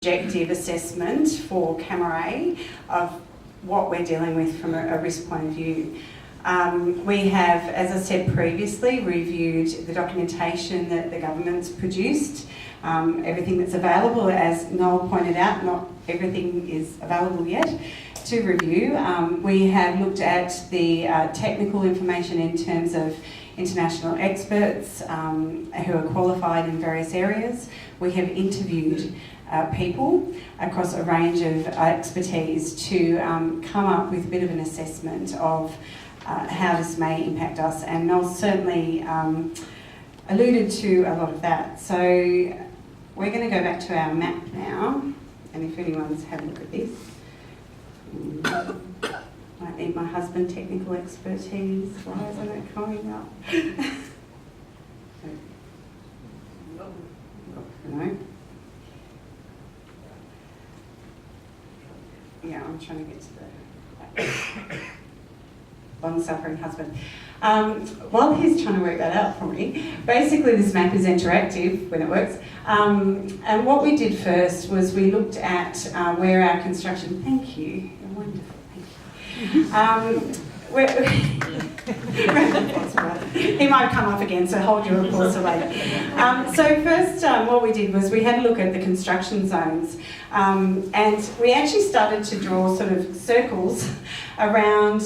objective assessment for Cammeray of what we're dealing with from a risk point of view. We have, as I said previously, reviewed the documentation that the government's produced, everything that's available. As Noel pointed out, not everything is available yet to review. We have looked at the technical information in terms of international experts who are qualified in various areas. We have interviewed people across a range of expertise to come up with a bit of an assessment of how this may impact us, and Noel certainly alluded to a lot of that. So we're going to go back to our map now, and if anyone's had a look at this, might need my husband technical expertise. Why isn't it coming up? No. Yeah, I'm trying to get to the long-suffering husband. While he's trying to work that out for me, basically this map is interactive when it works. And what we did first was we looked at where our construction... Thank you. You're wonderful. Thank you. He might come up again, so hold your applause for later. So first, what we did was we had a look at the construction zones, and we actually started to draw sort of circles around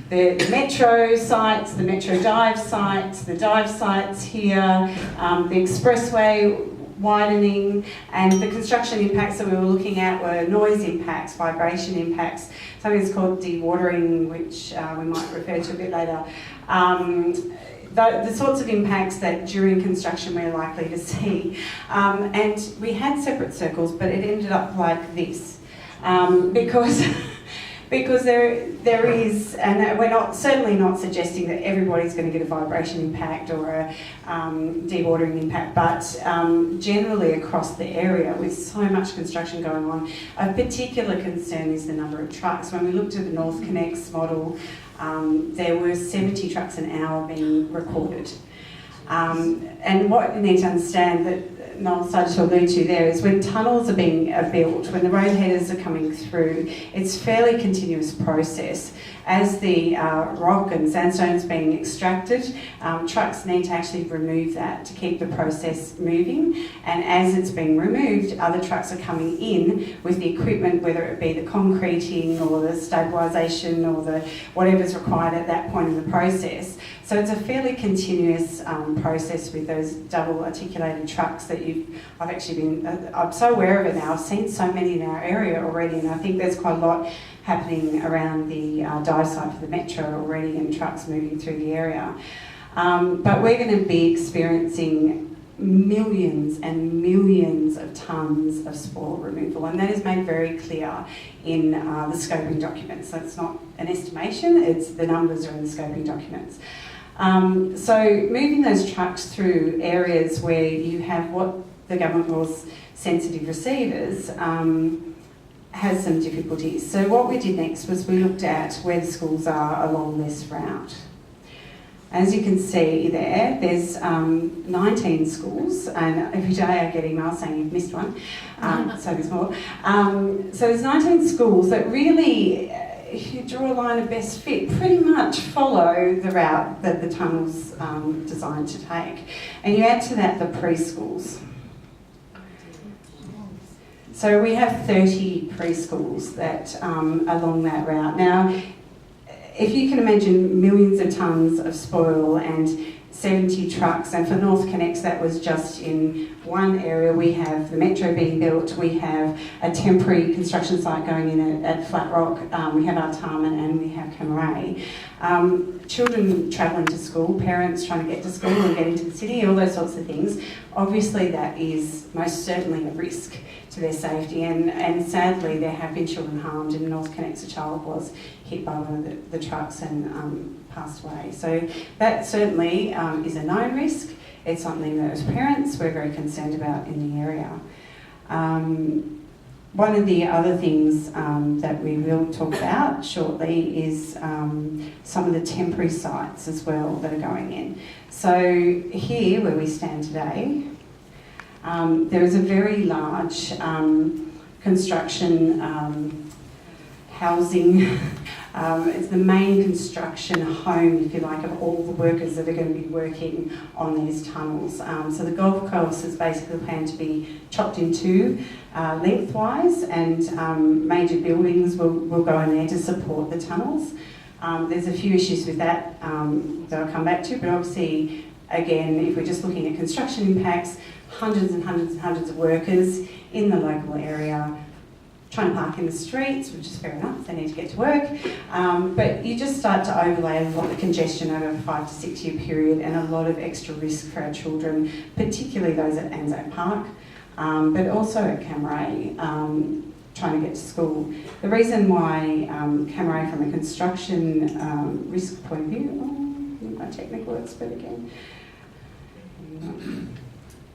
the metro sites, the metro dive sites, the dive sites here, the expressway widening, and the construction impacts that we were looking at were noise impacts, vibration impacts, something that's called dewatering, which we might refer to a bit later. The sorts of impacts that during construction we're likely to see. And we had separate circles, but it ended up like this. Because there is, and we're certainly not suggesting that everybody's going to get a vibration impact or a dewatering impact, but generally across the area with so much construction going on, a particular concern is the number of trucks. When we looked at the North Connects model, there were 70 trucks an hour being recorded. And what you need to understand that Noel started to allude to there is when tunnels are being built, when the road headers are coming through, it's a fairly continuous process. As the rock and sandstone is being extracted, trucks need to actually remove that to keep the process moving. And as it's being removed, other trucks are coming in with the equipment, whether it be the concreting or the stabilisation or the whatever's required at that point in the process. So it's a fairly continuous process with those double articulated trucks that I've actually been, I'm so aware of it now. I've seen so many in our area already, and I think there's quite a lot happening around the dive site for the metro already, and trucks moving through the area. But we're going to be experiencing millions and millions of tonnes of spoil removal, and that is made very clear in the scoping documents. So it's not an estimation, it's the numbers are in the scoping documents. So moving those trucks through areas where you have what the government calls sensitive receivers has some difficulties. So what we did next was we looked at where the schools are along this route. As you can see there's 19 schools, and every day I get emails saying you've missed one, so there's more. So there's 19 schools that really, if you draw a line of best fit, pretty much follow the route that the tunnel's designed to take. And you add to that the preschools. So we have 30 preschools that along that route. Now, if you can imagine millions of tonnes of spoil and 70 trucks, and for North Connects that was just in one area. We have the metro being built, we have a temporary construction site going in at Flat Rock, we have Artarmon, and we have Cammeray. Children travelling to school, parents trying to get to school and get into the city, all those sorts of things. Obviously that is most certainly a risk to their safety, and sadly there have been children harmed. In North Connects, a child was hit by one of the trucks and passed away. So that certainly is a known risk. It's something that as parents we're very concerned about in the area. One of the other things that we will talk about shortly is some of the temporary sites as well that are going in. So here where we stand today, there is a very large construction, housing. It's the main construction home, if you like, of all the workers that are going to be working on these tunnels. So the golf course is basically planned to be chopped in two lengthwise, and major buildings will go in there to support the tunnels. There's a few issues with that that I'll come back to, but obviously, again, if we're just looking at construction impacts, hundreds and hundreds and hundreds of workers in the local area trying to park in the streets, which is fair enough, they need to get to work. But you just start to overlay a lot of congestion over a 5 to 6 year period, and a lot of extra risk for our children, particularly those at Anzac Park, but also at Cammeray, trying to get to school. The reason why Cammeray, from a construction risk point of view, my technical expert again,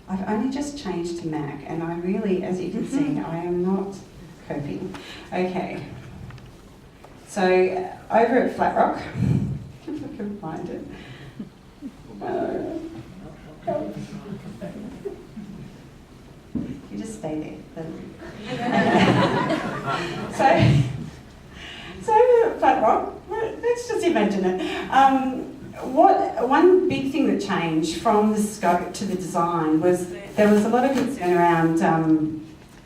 I've only just changed to Mac, and I really, as you can see, I am not coping. Okay, so over at Flat Rock, if I can find it. You just stay there. So over at Flat Rock, let's just imagine it. One big thing that changed from the scope to the design was there was a lot of concern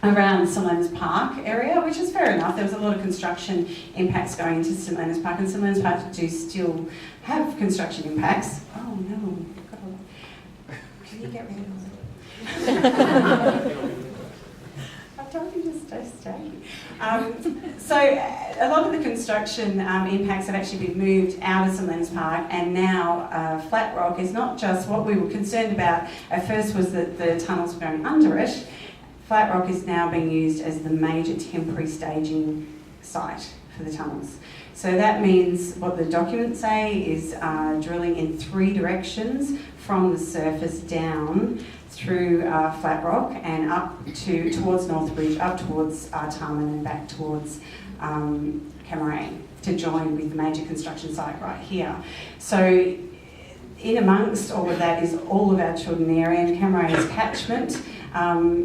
around St Leonard's Park area, which is fair enough. There was a lot of construction impacts going into St Leonard's Park, and St Leonard's Park do still have construction impacts. Oh no, can you get rid of it? I told you to stay. So a lot of the construction impacts have actually been moved out of St Leonard's Park, and now Flat Rock is not just what we were concerned about. At first was that the tunnels were going under it. Flat Rock is now being used as the major temporary staging site for the tunnels. So that means what the documents say is drilling in 3 directions from the surface down through Flat Rock and up towards Northbridge, up towards Tarman and back towards Cammeray to join with the major construction site right here. So in amongst all of that is all of our children in the area, and Cammeray's catchment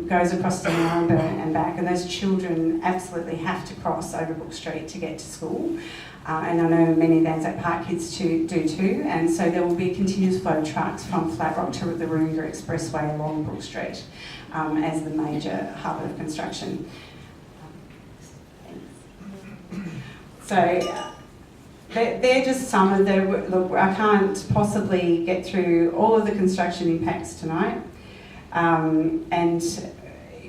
goes across to Narrabeen and back, and those children absolutely have to cross over Brook Street to get to school. And I know many of the Anzac Park kids do too, and so there will be continuous flow of trucks from Flat Rock to the Warringah Expressway along Brook Street as the major hub of construction. So they're just some of the, look, I can't possibly get through all of the construction impacts tonight, and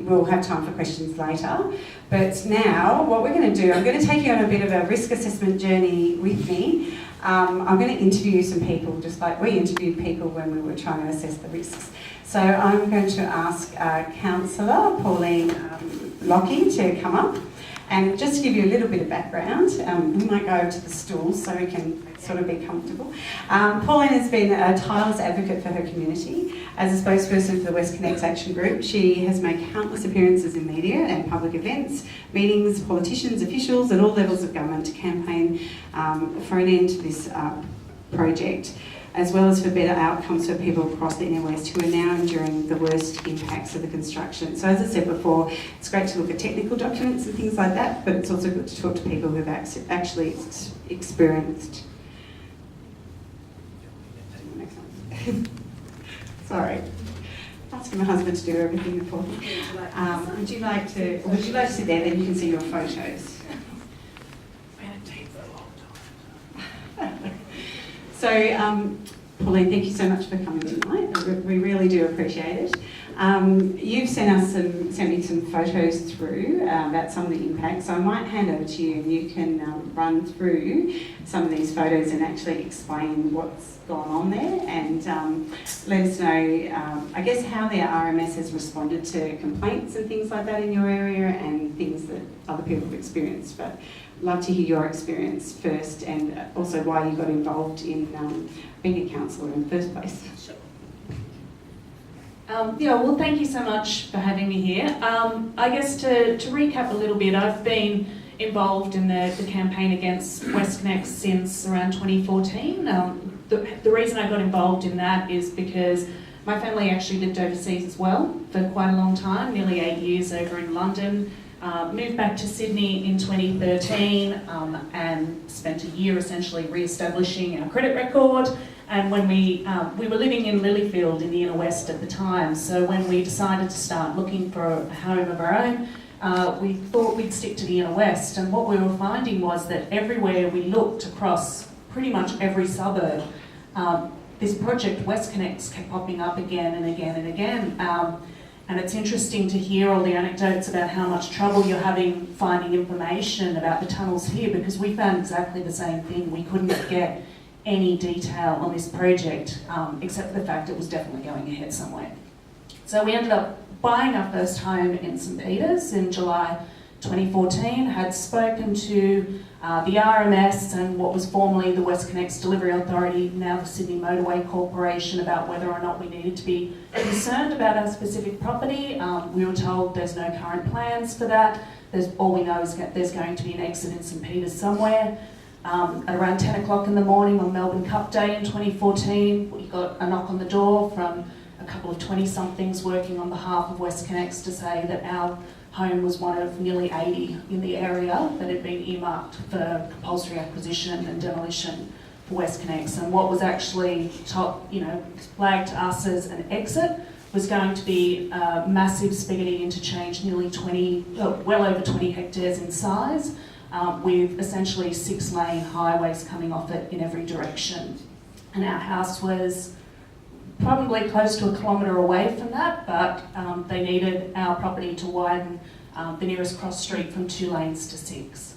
we'll have time for questions later. But now, what we're going to do, I'm going to take you on a bit of a risk assessment journey with me. I'm going to interview some people, just like we interviewed people when we were trying to assess the risks. So I'm going to ask Councillor Pauline Lockie to come up. And just to give you a little bit of background, we might go over to the stools so we can sort of be comfortable. Pauline has been a tireless advocate for her community. As a spokesperson for the West Connects Action Group, she has made countless appearances in media and public events, meetings, politicians, officials at all levels of government to campaign for an end to this project, as well as for better outcomes for people across the Inner West who are now enduring the worst impacts of the construction. So as I said before, it's great to look at technical documents and things like that, but it's also good to talk to people who've actually experienced. Sorry. Asking my husband to do everything before. Would you like to sit there, then you can see your photos. So, Pauline, thank you so much for coming tonight. We really do appreciate it. You've sent me some photos through about some of the impacts, so I might hand over to you and you can run through some of these photos and actually explain what's gone on there, and let us know, I guess, how the RMS has responded to complaints and things like that in your area and things that other people have experienced. But love to hear your experience first, and also why you got involved in being a councillor in the first place. Sure. Well, thank you so much for having me here. I guess to recap a little bit, I've been involved in the campaign against West Connects since around 2014. The reason I got involved in that is because my family actually lived overseas as well for quite a long time, nearly 8 years over in London. moved back to Sydney in 2013 and spent a year essentially re-establishing our credit record. And when we were living in Lilyfield in the inner west at the time, so when we decided to start looking for a home of our own, we thought we'd stick to the inner west. And what we were finding was that everywhere we looked across pretty much every suburb, this project WestConnex kept popping up again and again and again. And it's interesting to hear all the anecdotes about how much trouble you're having finding information about the tunnels here, because we found exactly the same thing. We couldn't get any detail on this project, except for the fact it was definitely going ahead somewhere. So we ended up buying our first home in St Peters in July 2014, had spoken to the RMS and what was formerly the WestConnex Delivery Authority, now the Sydney Motorway Corporation, about whether or not we needed to be concerned about our specific property. We were told there's no current plans for that. All we know is that there's going to be an exit in St Peters somewhere. At around 10 o'clock in the morning on Melbourne Cup Day in 2014, we got a knock on the door from a couple of 20-somethings working on behalf of WestConnex to say that our home was one of nearly 80 in the area that had been earmarked for compulsory acquisition and demolition for WestConnex. And what was actually flagged to us as an exit was going to be a massive spaghetti interchange, well over 20 hectares in size, with essentially 6-lane highways coming off it in every direction. And our house was probably close to 1 kilometre away from that, but they needed our property to widen the nearest cross street from 2 lanes to 6.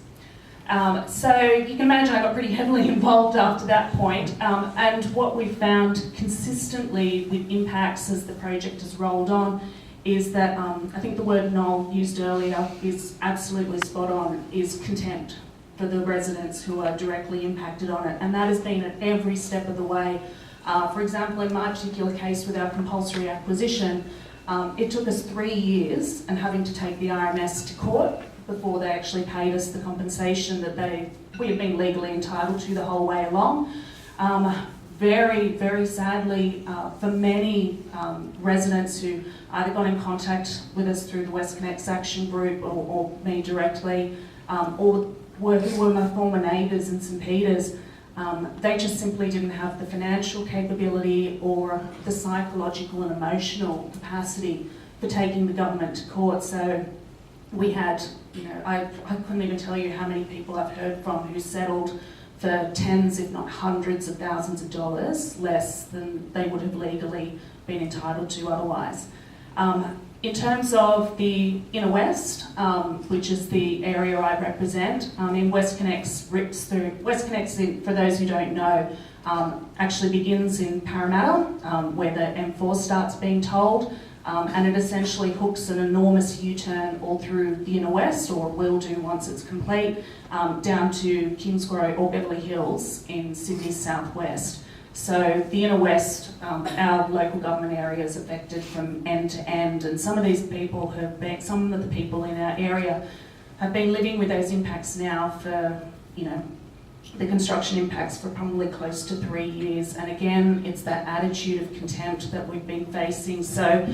So you can imagine I got pretty heavily involved after that point, and what we found consistently with impacts as the project has rolled on is that, I think the word Noel used earlier is absolutely spot on, is contempt for the residents who are directly impacted on it. And that has been at every step of the way. For example, in my particular case with our compulsory acquisition, it took us 3 years and having to take the RMS to court before they actually paid us the compensation that we had been legally entitled to the whole way along. Very, very sadly, for many residents who either got in contact with us through the WestConnex Action Group or me directly, or who were my former neighbours in St Peters, they just simply didn't have the financial capability or the psychological and emotional capacity for taking the government to court. So we had, I couldn't even tell you how many people I've heard from who settled for tens, if not hundreds of thousands of dollars less than they would have legally been entitled to otherwise. In terms of the inner west, which is the area I represent, WestConnex rips through. WestConnex, for those who don't know, actually begins in Parramatta, where the M4 starts being tolled, and it essentially hooks an enormous U-turn all through the inner west, or will do once it's complete, down to Kingsgrove or Beverly Hills in Sydney's southwest. So the inner west, our local government area is affected from end to end, and some of the people in our area have been living with those impacts now for, the construction impacts for probably close to 3 years. And again, it's that attitude of contempt that we've been facing. So,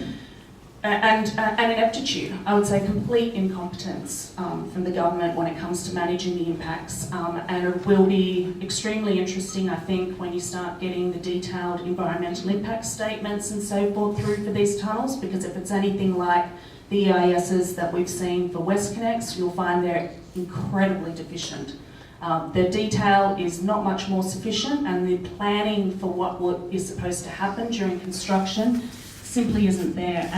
and ineptitude, I would say complete incompetence from the government when it comes to managing the impacts. And it will be extremely interesting, I think, when you start getting the detailed environmental impact statements and so forth through for these tunnels, because if it's anything like the EISs that we've seen for WestConnex, you'll find they're incredibly deficient. The detail is not much more sufficient, and the planning for what is supposed to happen during construction simply isn't there.